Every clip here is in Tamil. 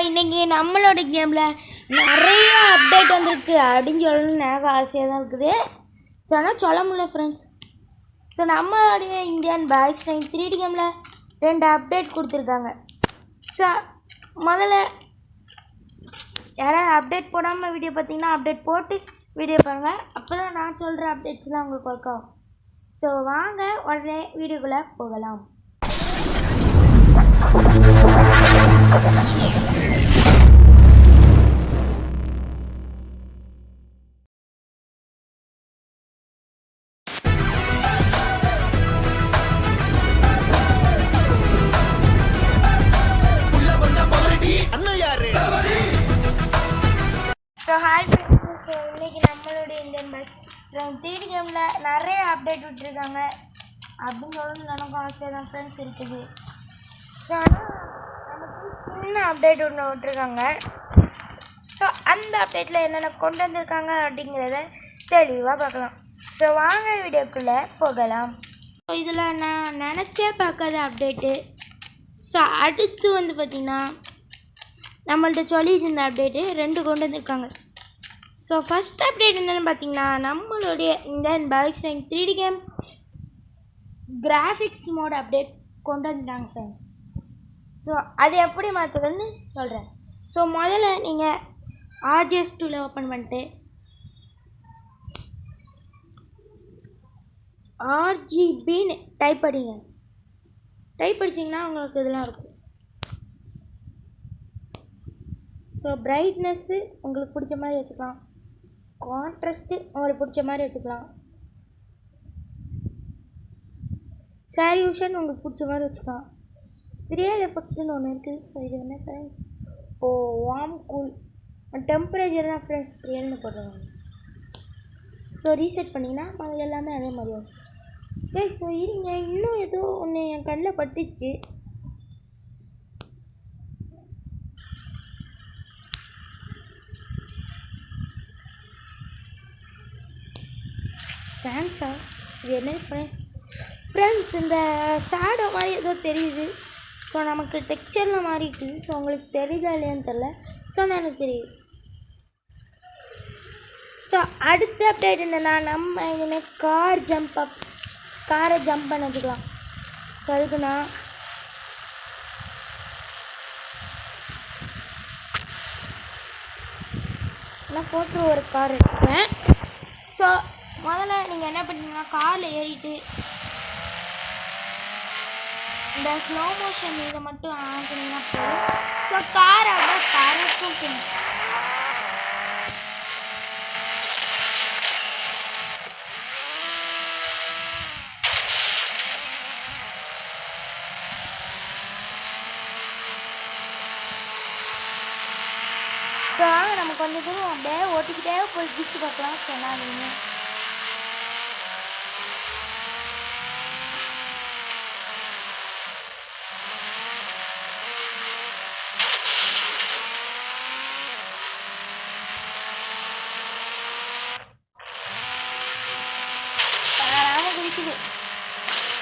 இன்னைக்கு நம்மளோட கேமில் நிறைய அப்டேட் வந்திருக்கு அப்படின்னு சொல்லணும்னு எனக்கு ஆசையாக தான் இருக்குது. ஸோ ஆனால் சொல்ல முடியல ஃப்ரெண்ட்ஸ். ஸோ நம்மளுடைய இந்தியன் பாய்ஸ் 3D கேமில் 2 அப்டேட் கொடுத்துருக்காங்க. ஸோ முதல்ல யாராவது அப்டேட் போடாமல் வீடியோ பார்த்தீங்கன்னா அப்டேட் போட்டு வீடியோ பாருங்கள். அப்போ தான் நான் சொல்கிற அப்டேட்ஸ்லாம் உங்களுக்கு ஒர்க் ஆகும். ஸோ வாங்க உடனே வீடியோக்குள்ளே போகலாம். ஸோ ஹாய் ஃப்ரெண்ட்ஸ், ஸோ இன்றைக்கி நம்மளுடைய இந்தியன் பாய்ஸ் 3D கேமில் நிறைய அப்டேட் விட்டுருக்காங்க அப்படின்னு சொல்லணும்னு எனக்கும் ஆசையாக தான் ஃப்ரெண்ட்ஸ் இருக்குது. ஸோ ஆனால் நமக்கு சின்ன அப்டேட் ஒன்று விட்டுருக்காங்க. ஸோ அந்த அப்டேட்டில் என்னென்ன கொண்டு வந்திருக்காங்க அப்படிங்கிறத தெளிவாக பார்க்கலாம். ஸோ வாங்க வீடியோக்குள்ளே போகலாம். ஸோ இதில் நான் நினச்சே பார்க்காத அப்டேட்டு. ஸோ அடுத்து வந்து பார்த்திங்கன்னா நம்மள்ட்ட சொல்லிட்டு இருந்த அப்டேட்டு 2 கொண்டு வந்திருக்காங்க. ஸோ ஃபஸ்ட் அப்டேட் என்னென்னு பார்த்தீங்கன்னா நம்மளுடைய Indian boys 3D game graphics mod update கொண்டு வந்துட்டாங்க ஃப்ரெண்ட்ஸ். ஸோ அது எப்படி மாற்றுறதுன்னு சொல்கிறேன். ஸோ முதல்ல நீங்கள் RGS டூலை ஓப்பன் பண்ணிட்டு RGBன்னு டைப் அடிங்க. டைப் அடிச்சிங்கன்னா உங்களுக்கு இதெல்லாம் இருக்கும். ஸோ பிரைட்னஸ்ஸு உங்களுக்கு பிடிச்ச மாதிரி வச்சுக்கலாம், கான்ட்ராஸ்ட்டு உங்களுக்கு பிடிச்ச மாதிரி வச்சுக்கலாம், சால்யூஷன் உங்களுக்கு பிடிச்ச மாதிரி வச்சுக்கலாம், ஸ்ப்ரியர் எஃபெக்ட்னு ஒன்று இருக்குது. ஸோ இது என்ன ஃப்ரெண்ட்ஸ், வார்ம் கூல் டெம்பரேச்சர் தான் ஃப்ரெண்ட்ஸ் ஸ்ப்ரியர்னு போடுறாங்க. ஸோ ரீசெட் பண்ணிங்கன்னா அது எல்லாமே அதே மாதிரி வரும். ஓகே, ஸோ இருங்க, இன்னும் ஏதோ ஒன்று என் கண்ணில் பட்டுச்சு. சான்ஸா இது என்ன ஃப்ரெண்ட்ஸ் இந்த ஷேடோ மாதிரி ஏதோ தெரியுது. ஸோ நமக்கு டெக்ஸ்சரில் மாதிரி இருக்குது. ஸோ உங்களுக்கு தெரியுதா இல்லையான்னு தெரில. ஸோ நான் எனக்கு தெரியுது. ஸோ அடுத்த அப்டேட் என்னென்னா நம்ம இனிமேல் காரை ஜம்ப் பண்ண வச்சுக்கலாம். ஸோ அதுக்கு நான் போட்டு ஒரு கார் எடுத்துக்கிறேன். ஸோ முதல்ல நீங்கள் என்ன பண்ணுறீங்கன்னா காரில் ஏறிட்டு இந்த ஸ்லோ மோஷன் இதை மட்டும் ஆன் பண்ணிங்கன்னா போதும். ஸோ காரை பறக்கும். ஸோ வாங்க நம்ம கொஞ்சம் தூரம் அப்படியே ஓட்டிக்கிட்டே போய் பிடிச்சி பார்க்கலாம். சொன்னாதீங்க.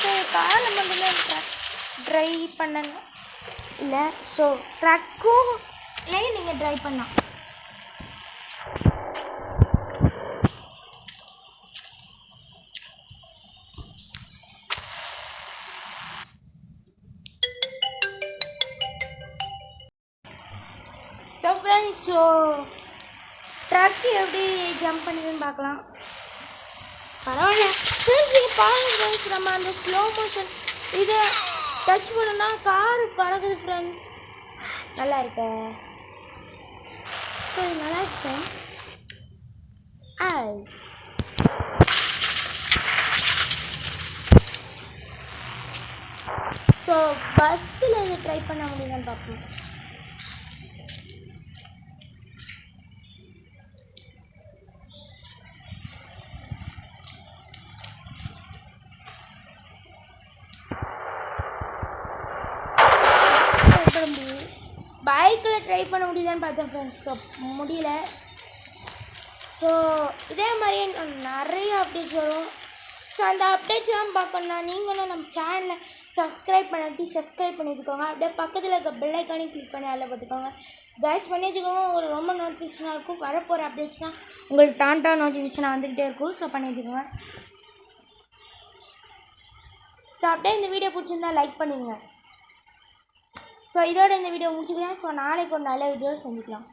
ஸோ காரில் மட்டும்தான் ட்ரை பண்ணணும் இல்லை. ஸோ ட்ரக்கும் இல்லையே நீங்கள் ட்ரை பண்ணலாம். ஸோ ஃப்ரெண்ட்ஸ், ஸோ ட்ரக்கு எப்படி ஜம்ப் பண்ணுதுன்னு பார்க்கலாம். பரவாயில்ல ஃப்ரெண்ட்ஸ், நீங்கள் பாருங்கள் ஃப்ரெண்ட்ஸ், நம்ம அந்த ஸ்லோ மோஷன் இதை டச் பண்ணோன்னா காரு பறக்குது ஃப்ரெண்ட்ஸ். நல்லா இருக்கு. ஸோ இது நல்லா இருக்கு ஃப்ரெண்ட்ஸ். ஸோ பஸ்ஸில் இதை ட்ரை பண்ண முடியுதான்னு பார்ப்போம். பைக்கில் ட்ரை பண்ண முடியுதான்னு பார்த்தேன் ஃப்ரெண்ட்ஸ். ஸோ முடியல. ஸோ இதே மாதிரியே நிறைய அப்டேட்ஸ் வரும். ஸோ அந்த அப்டேட்ஸ்லாம் பார்க்கணுன்னா நீங்களும் நம்ம சேனலை சப்ஸ்கிரைப் பண்ணிட்டு சப்ஸ்கிரைப் பண்ணி வச்சுக்கோங்க. அப்படியே பக்கத்தில் இருக்க பெல் ஐக்கானையும் கிளிக் பண்ணி அதில் பார்த்துக்கோங்க. கைஸ் பண்ணி வச்சுக்கோங்க. உங்களுக்கு ரொம்ப நோட்டிஃபிகேஷனாக இருக்கும். வரப்போகிற அப்டேட்ஸ்லாம் உங்களுக்கு டான்டா நோட்டிஃபிகேஷனாக வந்துக்கிட்டே இருக்கும். ஸோ பண்ணி வச்சுக்கோங்க. ஸோ அப்படியே இந்த வீடியோ பிடிச்சிருந்தா லைக் பண்ணிடுங்க. ஸோ இதோட இந்த வீடியோ முடிச்சுக்கிறேன். ஸோ நாளைக்கு ஒரு நல்ல வீடியோ செஞ்சுக்கலாம்.